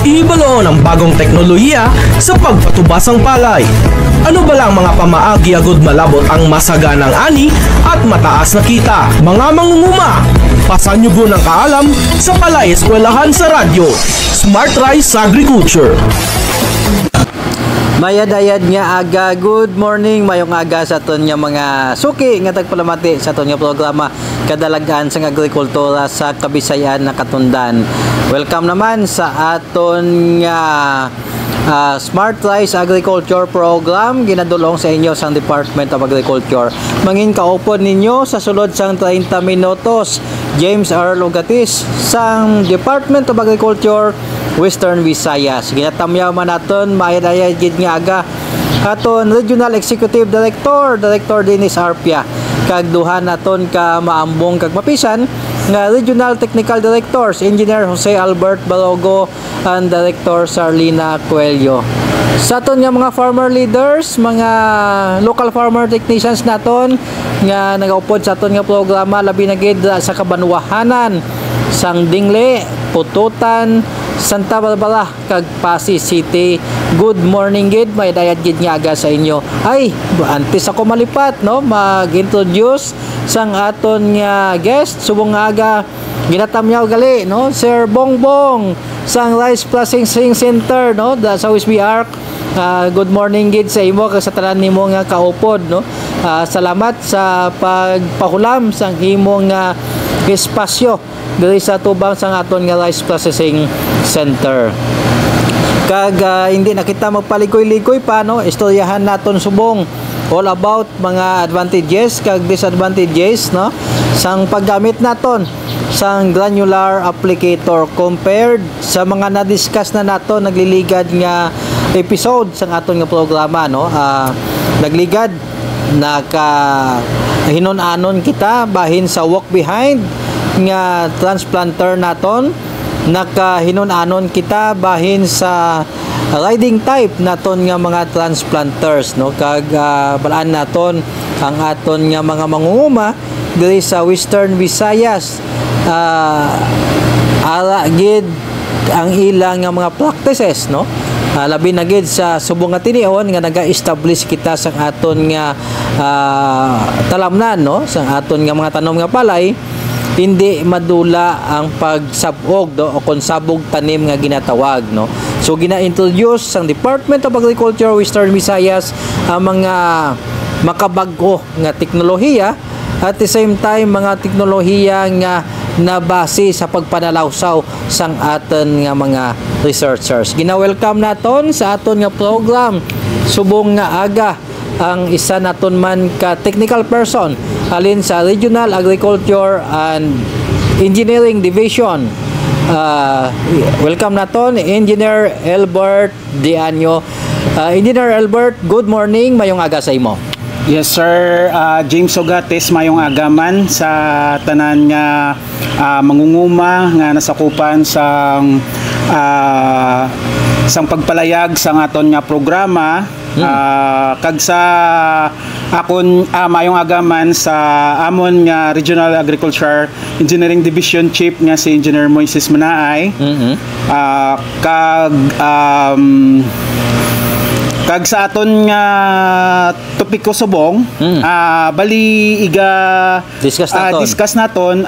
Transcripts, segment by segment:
Ihibaloon ang bagong teknolohiya sa pagpatubas ng palay. Ano ba lang mga pamaagi agud malabot ang masaganang ani at mataas na kita? Mga mangunguma, pasanyugo ng kaalam sa Palay Eskwelahan sa Radyo. Smart Rice Agriculture. Mayad-ayad nga aga, good morning, mayong aga sa aton nga mga suki nga tagpalamati sa aton nga programa Kadalagan sa Agrikultura sa Kabisayan na Katundan. Welcome naman sa aton nga Smart Rice Agriculture Program ginadulong sa inyo sa Department of Agriculture. Mangin kaupon ninyo sa sulod sang 30 minutos James R. Lugatis sang Department of Agriculture Western Visayas. Ginatamyaw man naton maayad-ayad gid nga aga aton Regional Executive Director Dennis Arpia kag duha naton ka maambong kag mapisan nga Regional Technical Directors Engineer Jose Albert Balogo and Director Sarlina Coelho. Sa aton nga mga farmer leaders, mga local farmer technicians naton nga nagaupod sa aton nga programa labi na gid sa kabanwahanan sang Dingle, Pututan, Santa Barbara kag Pasig City. Good morning gid, may dayad gid nga aga sa inyo. Ay, antes ako malipat no, mag-introduce sang aton nga guest subong nga aga ginatamyaw gali no, Sir Bongbong sang Rice Processing Center no, sa Wisby Arc. Good morning gid sa imo kag sa tanan nimo nga kaupod no. Salamat sa pagpahulam sang imong espasyo diri sa tubang sang aton nga Rice Processing Center. Kag hindi na kita magpalikoy-likoy pa no, istoryahan naton subong all about mga advantages kag disadvantages no sang paggamit naton sang granular applicator compared sa mga na-discuss na nato nagliligad nga episode sang aton nga programa no. Nagligad naka hinon-anon kita bahin sa walk behind nga transplanter naton, nakahinon-anon kita bahin sa riding type naton nga mga transplanters no. Kag balaan naton ang aton nga mga mangunguma diri sa Western Visayas ara gid ang ilang nga mga practices no. Labi na gid sa subong nga tinion nga naga-establish kita sa aton nga talamnan no, sa aton nga mga tanom nga palay hindi madula ang pagsabog do o konsabog tanim nga ginatawag no. So gina-introduce sang Department of Agriculture Western Visayas ang mga makabag-o nga teknolohiya at the same time mga teknolohiya nga nabase sa pagpanalawsaw sang aton nga mga researchers. Gina-welcome naton sa aton nga program subong nga aga ang isa naton man ka technical person alin sa Regional Agriculture and Engineering Division. Welcome naton Engineer Albert Dianyo. Engineer Albert, good morning, mayong aga sa imo. Yes sir, James Ogates, mayong agaman sa tanan nga mangunguma nga nasakupan sang pagpalayag sang aton nga programa. Kag sa akon mayong agaman sa amon nga Regional Agriculture Engineering Division Chief nga si Engineer Moises Manaay. Kag sa aton nga topiko subong bali discuss naton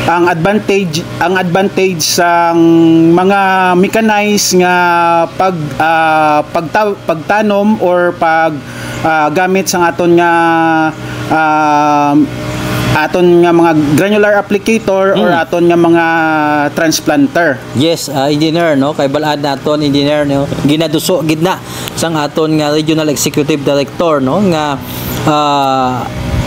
ang advantage sang mga mechanized nga pagtanom or gamit sang aton nga mga granular applicator or aton nga mga transplanter. Yes, engineer no, kay balad naton engineer no, ginaduso gid na sang aton nga Regional Executive Director no nga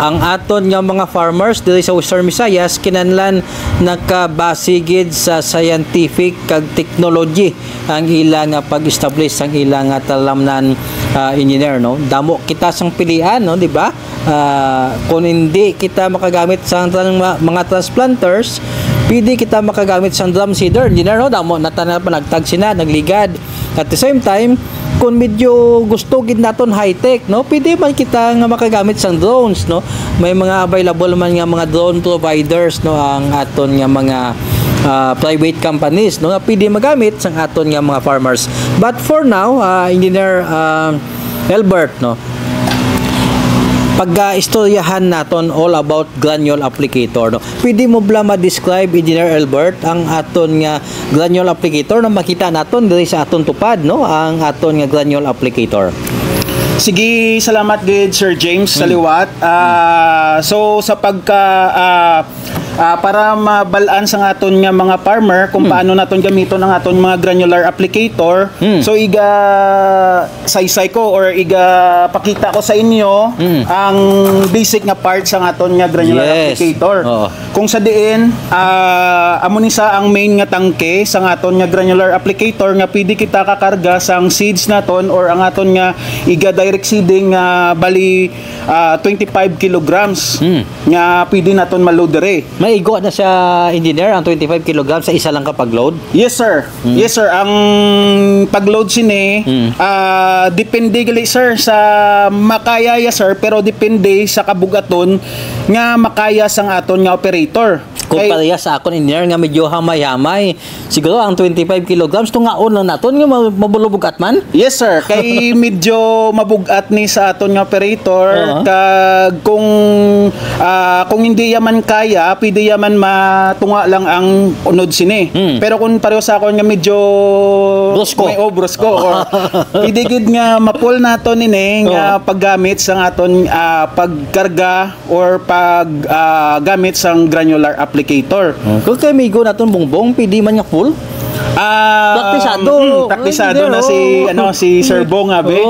ang aton nga mga farmers diri sa Western Visayas kinahanglan nakabasigid sa scientific kag technology ang ilang nga pag-establish ang ilang nga talamnan. Engineer no, damo kita sang pilian no, di ba? Kung hindi kita makagamit sa mga transplanters, pwede kita makagamit sa drum seeder. Engineer no, damo natanan pa nagtag sina nagligad. At the same time, kung medyo gusto gid naton high-tech no, pwede man kita nga makagamit sang drones no. May mga available man nga mga drone providers no ang aton nga mga private companies no nga pwede magamit sang aton nga mga farmers. But for now, Engineer Albert no, pag-istoryahan naton all about granule applicator no. Pwede mo bla ma-describe, Engineer Albert, ang aton nga granule applicator na makita naton diri sa aton tupad no, ang aton nga granule applicator. Sige, salamat gid Sir James sa liwat. So sa para mabalaan sa aton nga mga farmer kung paano naton gamiton ang aton mga granular applicator. So iga saysay ko or iga pakita ko sa inyo ang basic nga parts sa aton nga granular applicator. Kung sa diin amo ni sa ang main nga tangke sa aton nga granular applicator nga pwede kita kakarga sang seeds naton or ang aton nga iga direct seeding bali 25 kilograms nga pwede naton ma-load dere. Maigo na siya, Engineer, ang 25 kilograms sa isa lang kapag load? Yes sir. Yes sir, ang pag-load sini depende gali sir sa makaya ya sir, pero depende sa kabugaton nga makaya sang aton nga operator. Kung pareha sa akon, Engineer, nga medyo hamay-hamay, siguro ang 25 kilograms tungaon lang naton nga mabulubugat man? Yes sir, kay medyo mabugat ni sa aton nga operator. Kag kung hindi yaman kaya, pwede yaman matunga lang ang unod sini. Pero kung pareho sa akon nga medyo brosko, may brosko or pwede gid nga mapul naton ini nga paggamit sa aton pagkarga or paggamit sang granular applicator. Kung kay migo naton bongbong, pwede man nga full? Praktisado na si Sir Bong abe.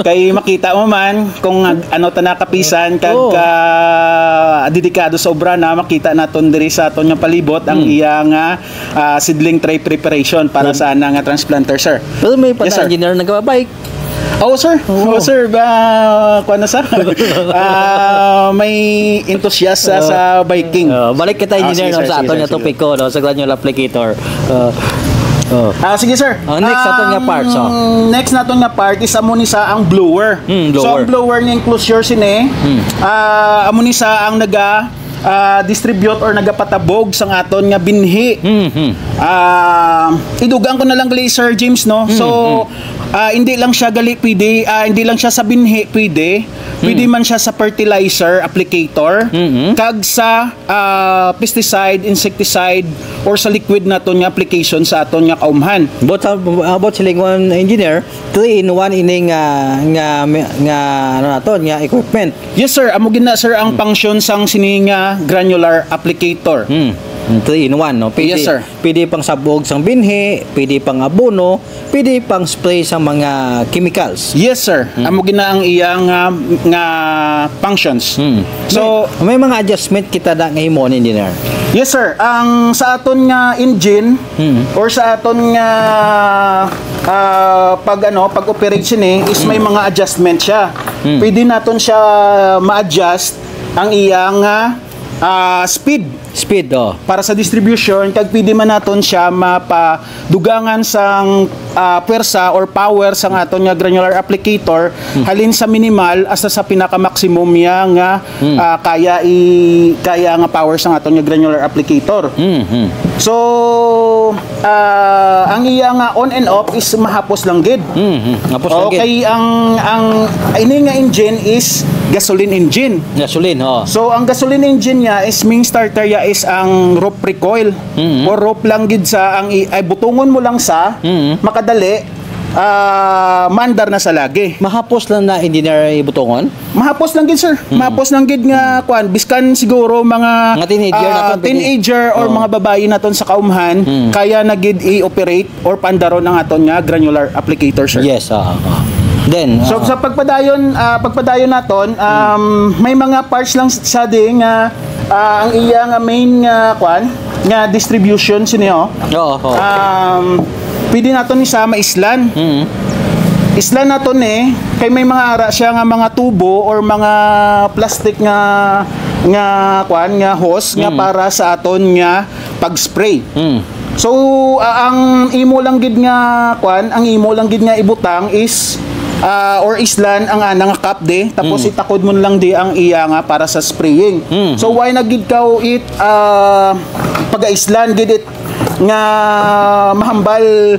Kay makita mo man kung ano ta nakapisan kag dedikado sa obra na makita naton diri sa aton nga palibot ang iya nga seedling tray preparation para sa ana nga transplanter sir. Pero may engineer nagabike. Oh sir. Oh sir, kuan na sa may enthusiast sa biking. Balik kita engineer sa aton nga topic ko no, sa granular applicator. Sige sir. Next naton nga part next naton nga part is amo ni sa ang blower. So ang blower ni enclosure sini amo ni sa ang distribute or nagapatabog sang aton nga binhi. Idugang ko na lang gali Sir James no. So hindi lang siya gali pwede, hindi lang siya sa binhi pwede man siya sa fertilizer applicator, kag sa pesticide, insecticide or sa liquid naton nga application sa aton nga kaumhan. About silingon, Engineer, 3-in-1 ining nga ano naton nga equipment. Yes sir, amo gina sir ang function sang sini nga granular applicator. 3-in-1 no. Pwede, yes sir. Pwede pang sabog sang binhi, pwede pang abono, pwede pang spray sa mga chemicals. Yes sir. Amo gina ang iyang nga functions. So may mga adjustment kita da nga himon, Engineer. Yes sir. Ang sa aton nga engine or sa aton nga pag-operate sini is may mga adjustment siya. Pwede naton siya ma-adjust ang iyang speed para sa distribution, kag pwede man naton siya mapadugangan sang pwersa or power sang aton nga granular applicator halin sa minimal hasta sa pinaka-maximum nga kaya nga power sang aton nga granular applicator. So ang iya nga on and off is mahapos lang gid. Okay, ang ini nga engine is gasoline engine. So ang gasoline engine niya is main starter ya is ang rope recoil or rope lang gid sa ang ay butungon mo lang sa makadali mandar na sa lagi. Mahapos lang na Engineer ibutongon? Mahapos lang gid sir. Mahapos lang gid nga kuan biskan siguro mga teenager or mga babae naton sa kaumhan kaya na gid i-operate or pandaron ang aton nga granular applicator sir. Yes. Then so sa pagpadayon naton may mga parts lang sa ding ang iya nga main kuan nga distribution sini pwede naton ni sama islan. Islan naton kay may mga ara siya nga mga tubo or mga plastic nga kuan nga hose nga para sa aton nga pag-spray. So ang imo lang gid nga kuan, ang imo lang gid nga ibutang is or islan ang nga cup de tapos itakod mo lang di ang iya nga para sa spraying. So why nagid ka it pagaislan gid it nga mahambal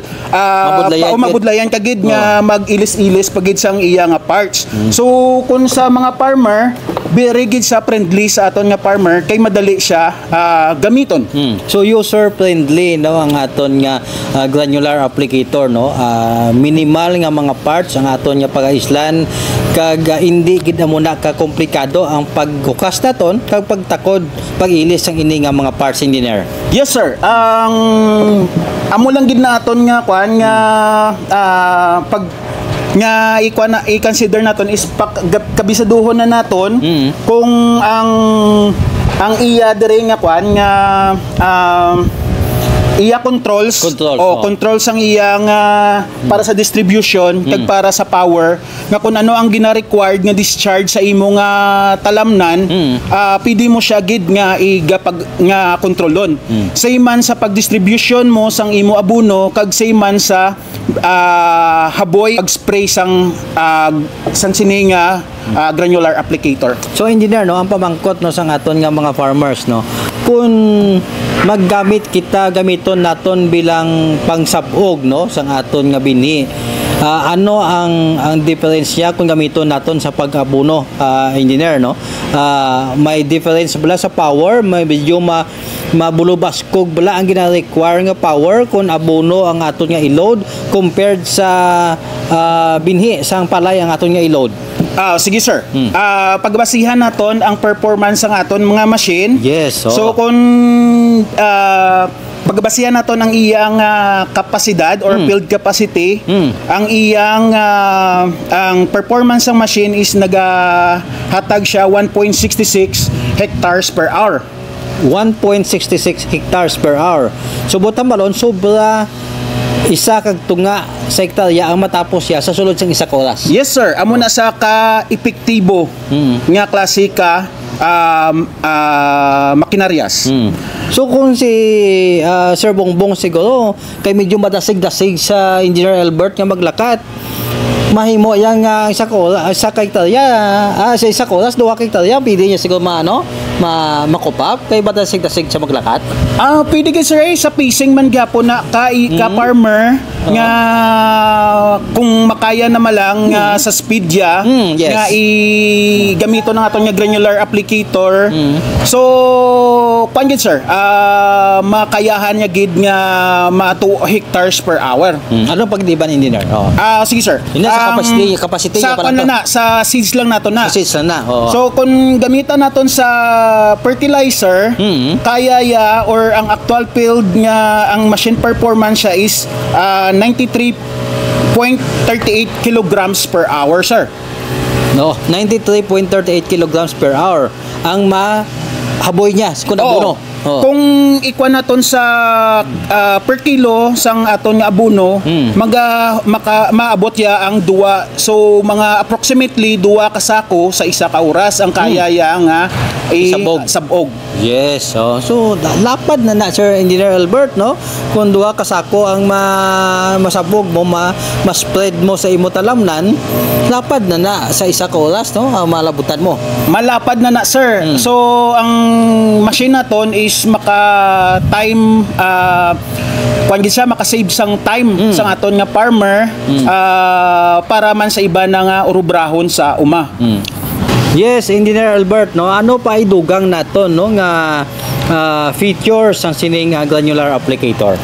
mabudlayan kagid nga mag-ilis-ilis pagid sang iya nga parts. So kun sa mga farmer very gid sa friendly sa aton nga farmer kay madali siya gamiton. So user friendly no ang aton nga granular applicator no. Minimal nga mga parts ang aton nga pagaislan kag hindi gid muna ka komplikado ang paghukas naton kag pagtakod pag-ilis ang ini nga mga parts, engineer. Yes sir. Amo lang gid na aton nga kwan nga pag nga i-consider naton is kabisaduhon na naton kung ang iya dire nga kwan nga iya controls controls ang iya nga para sa distribution kag para sa power nga kung ano ang gina-required nga discharge sa imo nga talamnan pwede mo siya gid nga igapag nga kontrolon say man sa pagdistribution mo sang imo abono kag say man sa haboy pag-spray sang sini nga granular applicator. So engineer no ang pamangkot no sang aton nga mga farmers no kung maggamit kita gamiton naton bilang pangsabog no sang aton nga binhi ano ang difference niya kung gamiton naton sa pag-abono engineer no may difference bala sa power may medyo mabulubaskog bala ang gina-require nga power kung abono ang aton nga i-load compared sa binhi sang palay ang aton nga i-load. Sige sir. Pagbasihan naton ang performance ng aton mga machine. Yes. So kung pagbasihan naton ang iyang kapasidad or field capacity, ang iyang ang performance ng machine is nagahatag siya 1.66 hectares per hour. 1.66 hectares per hour. So butang balon sobra isa kag tunga sa hektarya ang matapos siya sa sulod sang isa ka oras. Yes sir, amo na sa ka-epektibo nga klase ka makinaryas. So kung si Sir Bongbong siguro kay medyo madasig-dasig sa Engineer Albert nga maglakat mahimo yang isa ka hektarya sa isa ka oras 2 hektarya pwede niya siguro makupap kay badasig-dasig sa maglakat. Pwede ka sir sa pacing man gyapon na ka farmer nga kung makaya na malang sa speed ya nga gamiton ng aton nga granular applicator. So pangit sir makayahan niya gid nga 2 hectares per hour. Ano pagdiban engineer? Sige sir. Capacity sa sa seeds lang naton na. Sa seeds na. So kung gamitan naton sa fertilizer kaya ya or ang actual field nga ang machine performance siya is 93.38 kilograms per hour sir. No, 93.38 kilograms per hour ang mahaboy niya kung abono. Kung ikuan naton sa per kilo sang aton nga abono maabot ya ang 2 so mga approximately 2 ka sako sa isa ka oras ang kaya ya nga sabog. Yes. So lapad na Sir Engineer Albert no kung 2 ka sako ang masabog mo ma-spread mo sa imo talamnan lapad na sa isa ka oras no ang malabutan mo. Malapad na sir. So ang machine naton is maka time siya maka-save sang time sang aton nga farmer para man sa iba na nga urubrahon sa uma. Yes, Engineer Albert no ano pa idugang naton no nga features ang sining granular applicator.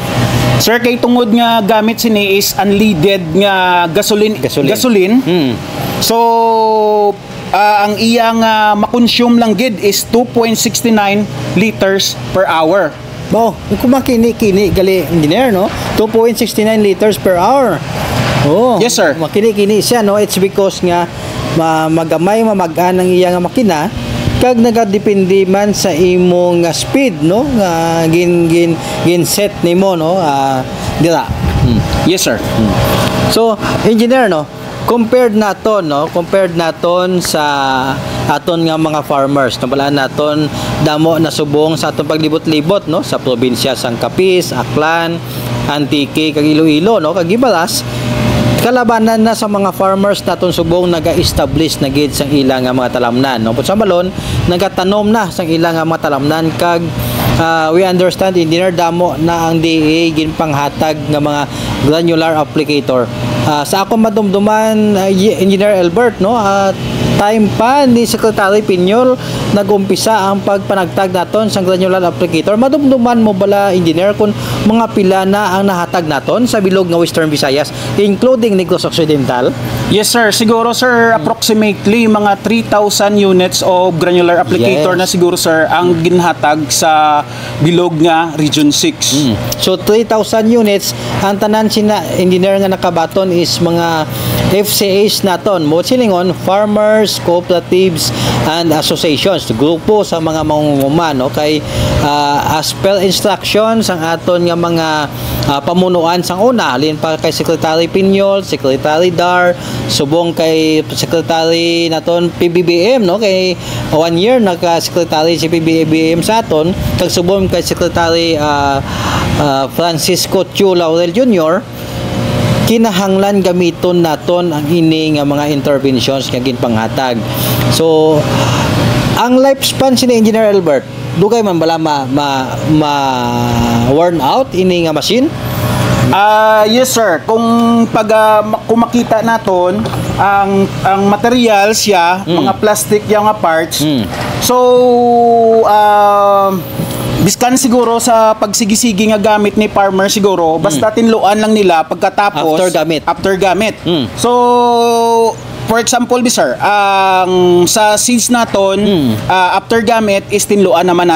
Sir kay tungod nga gamit sini is unleaded nga gasoline. So ang iyang makonsume lang gid is 2.69 liters per hour. Kung makini-kini gali engineer no 2.69 liters per hour. Yes sir. Makini-kini siya no it's because nga magamay mamagaan ang iyang makina kag nagadepende man sa imong speed no nga gin set nimo no dira. Yes sir. So engineer no compared naton sa aton nga mga farmers nabalaan naton damo na subong sa aton paglibot-libot no sa probinsya sang Capiz, Aklan, Antique kag Iloilo no kag Gibalas kalabanan na sa mga farmers naton subong naga-establish na gid sang ilang nga mga talamnan no sa balon nagatanom na sang ilang nga mga talamnan kag we understand engineer damo na ang DA ginpanghatag nga mga granular applicator. Sa akong madumduman, Engineer Albert, no, time pa ni Secretary Pinyol nagumpisa ang pagpanagtag naton sa granular applicator. Madumduman mo bala, engineer, kung mga pila na ang nahatag naton sa bilog nga Western Visayas, including Negros Occidental? Yes sir, siguro sir approximately mga 3,000 units of granular applicator na siguro sir ang ginhatag sa bilog nga Region 6. So 3,000 units ang tanan sina engineer nga nakabaton is mga FCAs naton, mo silingon farmers, cooperatives and associations, grupo sa mga mangunguma, no, kay as per instructions ang aton nga mga pamunuan sang una, halin pa kay Secretary Pinyol, Secretary Dar, subong kay Secretary naton PBBM, no, kay 1 year naka-secretary si PBBM sa aton, kag subong kay Secretary Francisco Chu Laurel Jr. kinahanglan gamiton naton ang ini nga mga interventions nga ginpanghatag. So ang lifespan ni Engineer Albert, dugay man bala worn out ini nga machine? Yes sir, kung makita naton ang material siya, mga plastic yang nga parts. So biskan siguro sa pagsigisigi nga gamit ni farmer siguro, basta tinluan lang nila pagkatapos after gamit. So for example, sir, sa seeds naton, after gamit is tinluan naman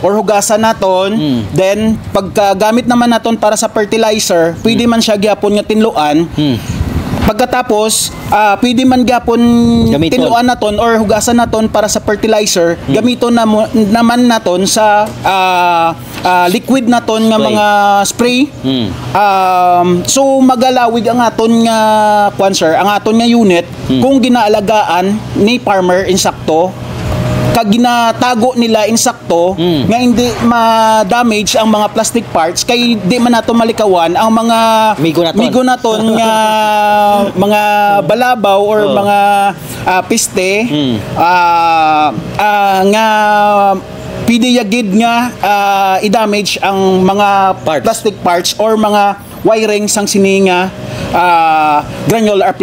or hugasan naton. Then paggamit naman naton para sa fertilizer, pwede man siya gyapon nga tinluan. Pagkatapos, pwede man gyapon tinuan naton or hugasan naton para sa fertilizer, gamiton naman naton sa liquid naton nga mga spray. So magalawig ang aton nga ang aton nga unit kung ginaalagaan ni farmer insakto, kag ginatago nila insakto nga hindi ma-damage ang mga plastic parts, kay di man nato malikawan ang mga migo naton nga mga balabaw or mga piste nga pwede yagid nga i-damage ang mga plastic parts or mga wiring sang sininga granular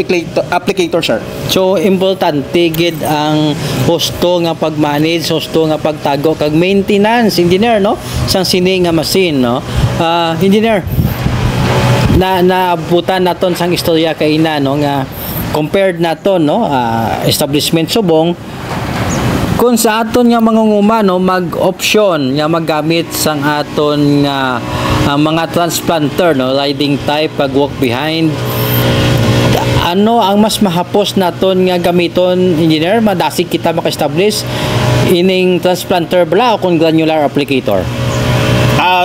applicator sir. So importante gid ang husto nga pagmanage, husto nga pagtago kag maintenance, engineer, no, sang sini nga machine, no. Engineer, naabutan naton sang istorya kay ina, no, nga compared naton, no, establishment subong kung sa aton nga mangunguma, no, mag-option nga maggamit sang aton nga mga transplanter, no, riding type, pag walk behind, ano ang mas mahapos naton nga gamiton, engineer, madasig kita maka-establish ining transplanter bala o kung granular applicator?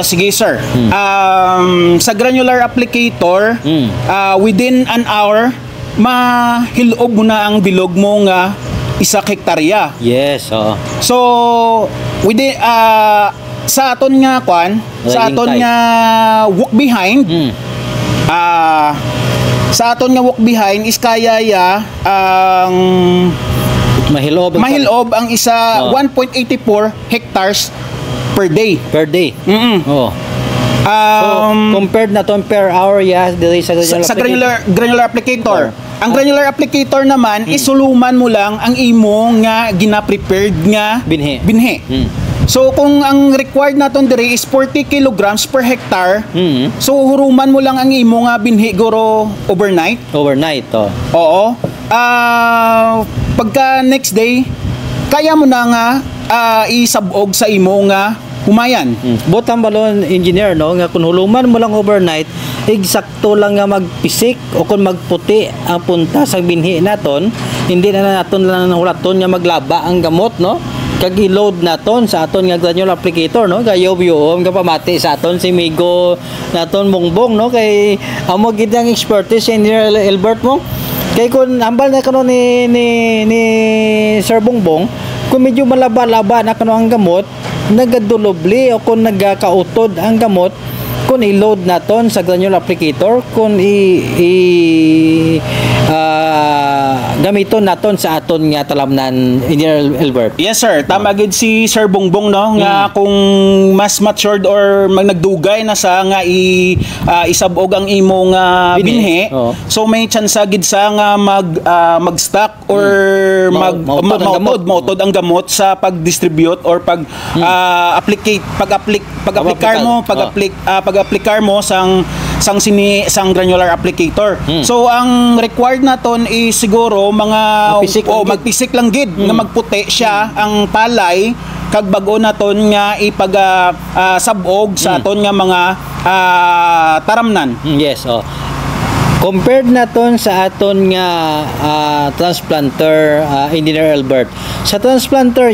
Sige sir, sa granular applicator, within an hour mahilob mo na ang bilog mo nga 1 hektarya. Yes, oo. So within sa aton nga sa aton nga walk behind, sa aton nga walk behind is kaya ang mahilob ang isa 1.84 hectares per day. Oh. So compared na ton per hour diri sa granular applicator. Ang granular applicator naman isuluman mo lang ang imo nga gina-prepared nga binhi. So kung ang required naton diri is 40 kilograms per hectare, so huruman mo lang ang imo nga binhi guro overnight. Oh. Oo. Pagka next day, kaya mo na nga isabog sa imo nga humayan. Botang balon, engineer, no, nga kung huluman mo lang overnight, eksakto lang nga magpisik o kung magputi ang punta sa binhi naton, hindi na naton lang nahulaton nga maglaba ang gamot, no, kag i-load naton sa aton nga granular applicator, no, kayo biyoom ka pamati sa aton si Migo naton Bongbong, no, kay amo gid ang expertise Engineer Albert mo, kay kun hambal na kano ni Sir Bongbong, kung medyo malaba-laba na kano ang gamot, nagadulobli o kung nagakautod ang gamot, kung i-load naton sa granular applicator, kung gamiton naton sa aton nga talamnan, Engineer Albert. Yes sir, tama gid si Sir Bongbong no nga kung mas matured or nagdugay na sa nga isabog ang imong binhi. So may chance gid sa nga mag-stock or mautod ang gamot sa pag-distribute or pag-aplikar mo sang granular applicator. So ang required naton is siguro mga magpisik lang gid nga magputi siya ang palay kag bag-o naton nga sabog sa aton nga mga taramnan. Yes, compared naton sa aton nga transplanter, Engineer Albert. Sa transplanter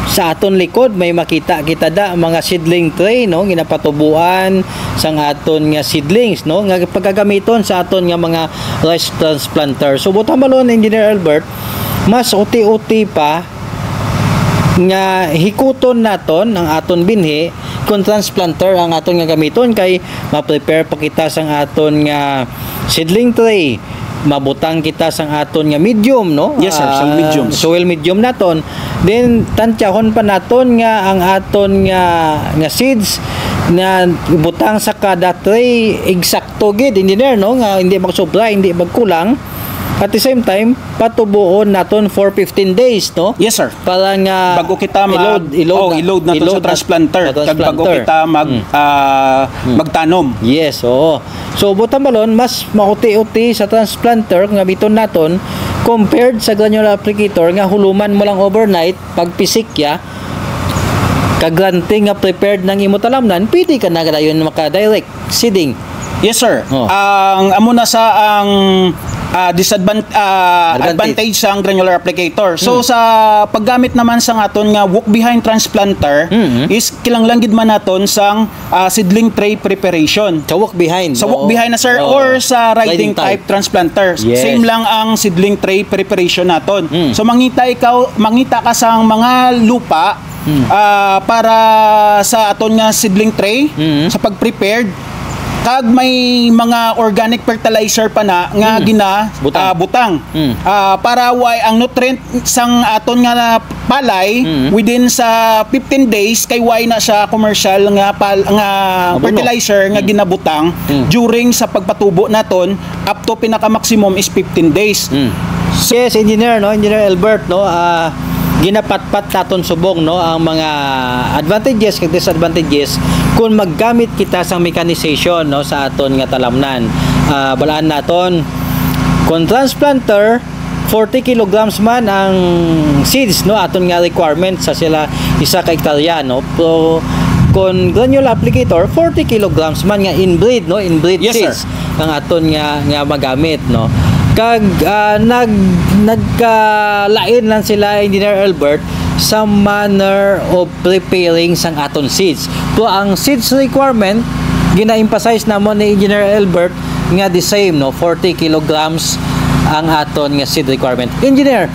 sa aton likod may makita kita mga seedling tray no ginapatubuan sang aton nga seedlings no nga pagkagamiton sa aton nga mga rice transplanter. So butang balon, Engineer Albert, mas uti-uti pa nga hikuton naton ang aton binhi kung transplanter ang aton nga gamiton kay ma-prepare pa kita sang aton nga seedling tray, mabutang kita sang aton nga medium no. Yes sir, sang medium, soil medium naton, then tantyahon pa naton nga ang aton nga seeds na butang sa kada tray eksakto gid, engineer no, nga hindi magsobra, hindi magkulang. At the same time, patubuon naton for 15 days, no? Yes, sir. Para nga bago kita i-load naton sa transplanter. Kag bago kita magtanom. Yes, oo. So, butang balon, mas mauti-uti sa transplanter nga biton naton compared sa granular applicator nga huluman mo lang overnight, pagpisik kagranting nga prepared ng imo talamnan, pwede ka na gadayon maka-direct seeding. Yes, sir. Ang amo na sa advantage sa granular applicator. So sa paggamit naman sa aton nga walk behind transplanter is kilang gid man naton sang seedling tray preparation. Sa walk behind. Sa walk behind na sir or sa riding type transplanter. Yes. Same lang ang seedling tray preparation naton. So mangita ka sa mga lupa para sa aton nga seedling tray sa pag-prepared. Kag may mga organic fertilizer pa na nga butang para ang nutrient sang aton nga palay within sa 15 days kay way na sa commercial nga fertilizer nga ginabutang during sa pagpatubo naton up to pinaka maximum is 15 days. Yes, Engineer Albert no, ginapatpat naton subong no ang mga advantages kag disadvantages kung maggamit kita sang mechanization no sa aton nga talamnan. Balaan naton kung transplanter 40 kilograms man ang seeds no aton nga requirement sa sila isa ka hektarya no. Pero kung granular applicator 40 kilograms man nga inbreed yes, seeds sir, ang aton nga magamit no. Kag nagkalain lang sila, Engineer Albert, sa manner of preparing sang aton seeds. So ang seeds requirement gina-emphasize namon ni Engineer Albert nga the same no, 40 kilograms ang aton nga seed requirement. Engineer,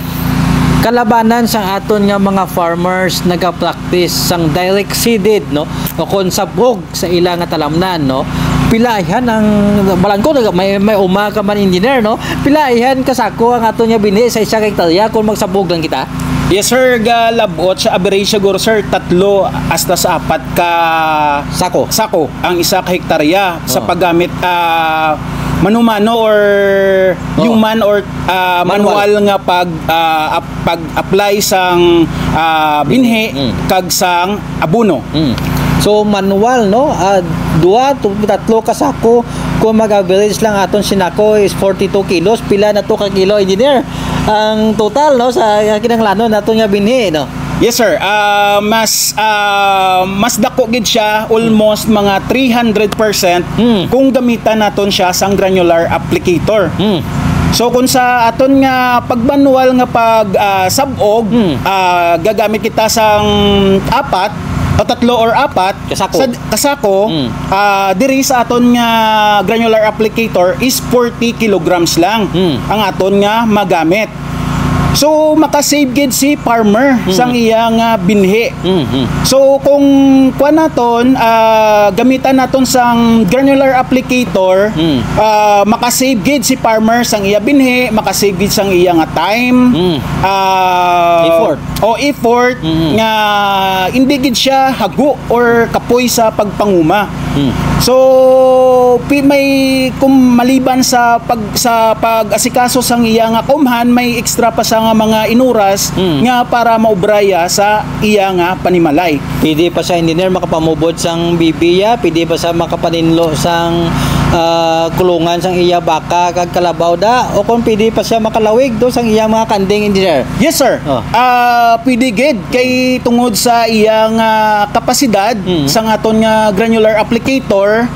kalabanan sa aton nga mga farmers nagapractice sang direct seeded no o kon sabog sa ilang nga talamnan no, pilaihan ang balangko may umaga man, Engineer no, pilaihan kasako ang aton nga bini sa isa ka hektarya kung magsabog lang kita. Yes sir, labot sa average siguro sir 3 hasta sa 4 ka sako ang isa ka hektarya sa paggamit mano-mano or human or manual nga pag-apply sang binhi kag sang abono. So manual no, 2 to 3 ka sako kung mag-average lang aton sinako is 42 kilos, pila na to ka kilo, Engineer ang total no sa kinahanglanon naton nga binhi no. Yes sir, mas dako gid siya, almost mga 300% kung gamitan naton siya sang granular applicator. So kung sa aton nga pagmanual nga sabog gagamit kita sang 4 o 3 or 4 kasako diri sa aton nga granular applicator is 40 kilograms lang ang aton nga magamit. So makasave gid si farmer sang iyang binhi. So kung kuan naton gamitan naton sang granular applicator, makasave gid si farmer sang iya binhi, makasave gid sang iya nga time, effort nga hindi gid siya hago or kapoy sa pagpanguma. So may kung maliban sa pag-asikaso sang iya nga kumhan, may extra pa sa nga mga inuras nga para maubraya sa iya nga panimalay. Pwede pa sa engineer makapamubod sang bibiya, pwede pa sa makapaninlo sang kulungan sang iya baka kag kalabaw da, o kung pwede pa siya makalawig do sang iya mga kanding, engineer. Yes sir. Pwede gid kay tungod sa iyang kapasidad sa aton nga granular applicator,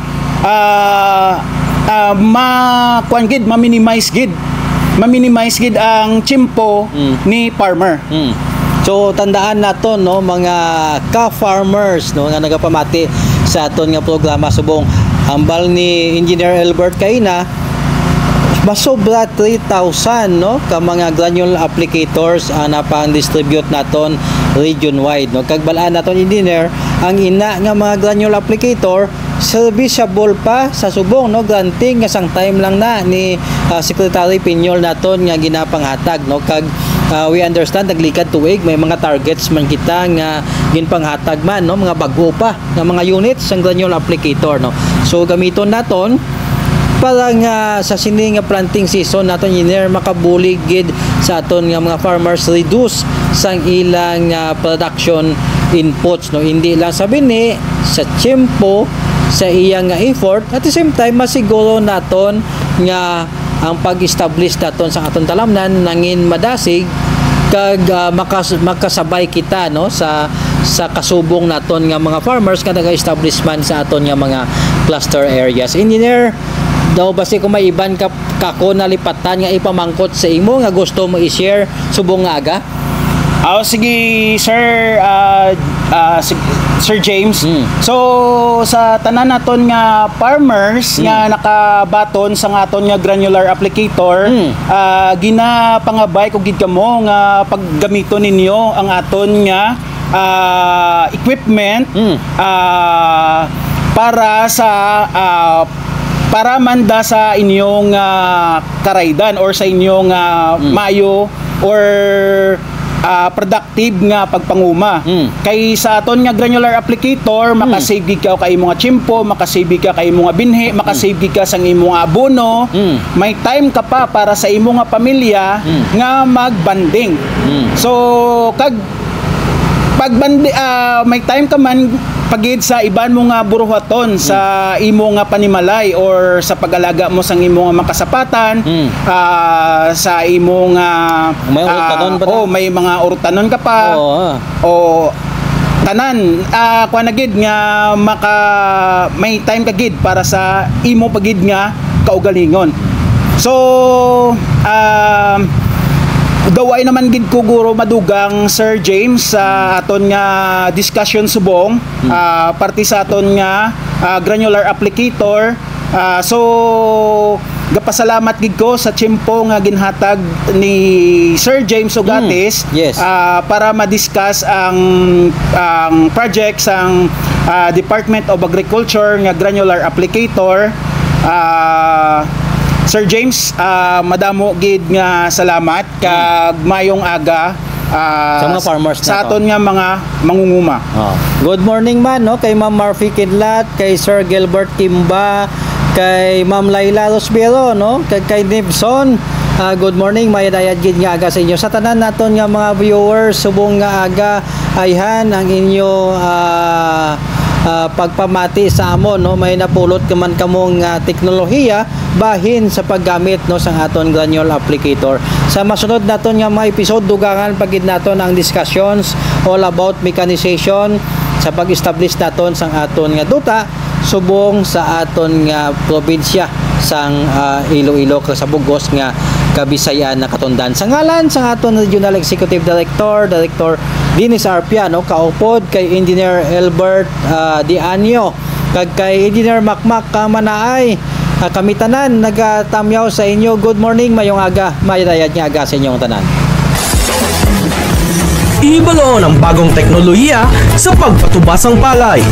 ma-minimize gid ang tiyempo ni farmer. So tandaan naton no mga ka-farmers no nga nagapamati sa aton nga programa subong hambal ni Engineer Albert Kaina, masobra 3,000 no ka mga granule applicators ang napang-distribute naton region-wide no. Kag balaan naton engineer, ang ina nga mga granule applicator serviceable pa sa subong no, granting nga sang time lang na ni Secretary Piñol naton nga ginapanghatag no. Kag we understand naglikad tuig may mga targets man kita nga ginpanghatag man no, mga bago pa nga mga units sang granule applicator no. So gamiton naton para nga sa sini nga planting season naton engineer makabulig gid sa aton nga mga farmers reduce sang ilang production inputs no, hindi lang sa bini, sa tiyempo, sa iyang effort, at the same time masiguro naton nga ang pag-establish naton sa aton talamnan nangin madasig kag makasabay kita no sa kasubong naton nga mga farmers nga naga-establishment sa aton nga mga cluster areas. Engineer, daw basi kung may iban ka kako nalipatan nga ipamangkot sa imo nga gusto mo i-share subong nga aga? Sige sir, Sir James. So sa tanan naton nga farmers nga nakabaton sa aton nga granular applicator, ginapangabay ko gid kamo nga paggamiton ninyo ang aton nga equipment para manda sa inyong karaydan or sa inyong mayo or productive nga pagpanguma. Kay sa aton nga granular applicator, makasave ka kay mga tiyempo, makasave ka kay mga binhi, makasave ka sa imong abono, may time ka pa para sa imong pamilya nga magbanding. So kag may time ka man pagid sa iban mo nga buruhaton sa imo nga panimalay or sa pag-alaga mo sang imo nga makasapatan, sa imo nga may urtanon pa may mga urtanon ka pa, o tanan kuan gid nga may time ka gid para sa imo pagid nga kaugalingon. So daway naman gid ko guro madugang Sir James sa aton nga discussion subong parte sa aton nga granular applicator. So gapasalamat gid ko sa tiyempo nga ginhatag ni Sir James Ogatis para ma-discuss ang project sang Department of Agriculture nga granular applicator. Sir James, madamo gid nga salamat kag mayong aga sa mga farmers sa aton nga mga mangunguma. Good morning man no kay Ma'am Marfi Kidlat, kay Sir Gilbert Kimba, kay Ma'am Laila Rosbero no, kay Nibson. Good morning, may dayad gid nga aga sa inyo. Sa tanan naton nga mga viewers, subong nga aga ayhan ang inyo pagpamati sa amon no, may napulot kaman kamong teknolohiya bahin sa paggamit no sang aton granule applicator. Sa masunod naton nga mga episode dugangan pagid naton ang discussions all about mechanization sa pag-establish naton sang aton nga duta subong sa aton nga probinsya sang Iloilo kag sa Bugos nga Kabisayan na Katundan. Sa ngalan sang aton Regional Executive Director Dennis Arpia no, kaupod kay Engineer Albert Dianio kag kay Engineer Makmak Kamanaay, kami tanan nagatamyaw sa inyo. Good morning, mayong aga, mayadayad nga aga sa inyong tanan. Ihibalo ang bagong teknolohiya sa pagpatubas ng palay.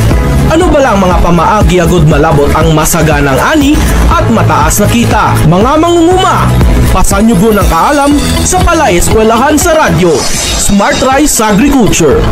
Ano ba lang mga pamaagi agud malabot ang masaganang ani at mataas na kita? Mga mangunguma, pasanyugo ng kaalam sa Palay Eskwelahan sa Radyo. Smart Rice Agriculture.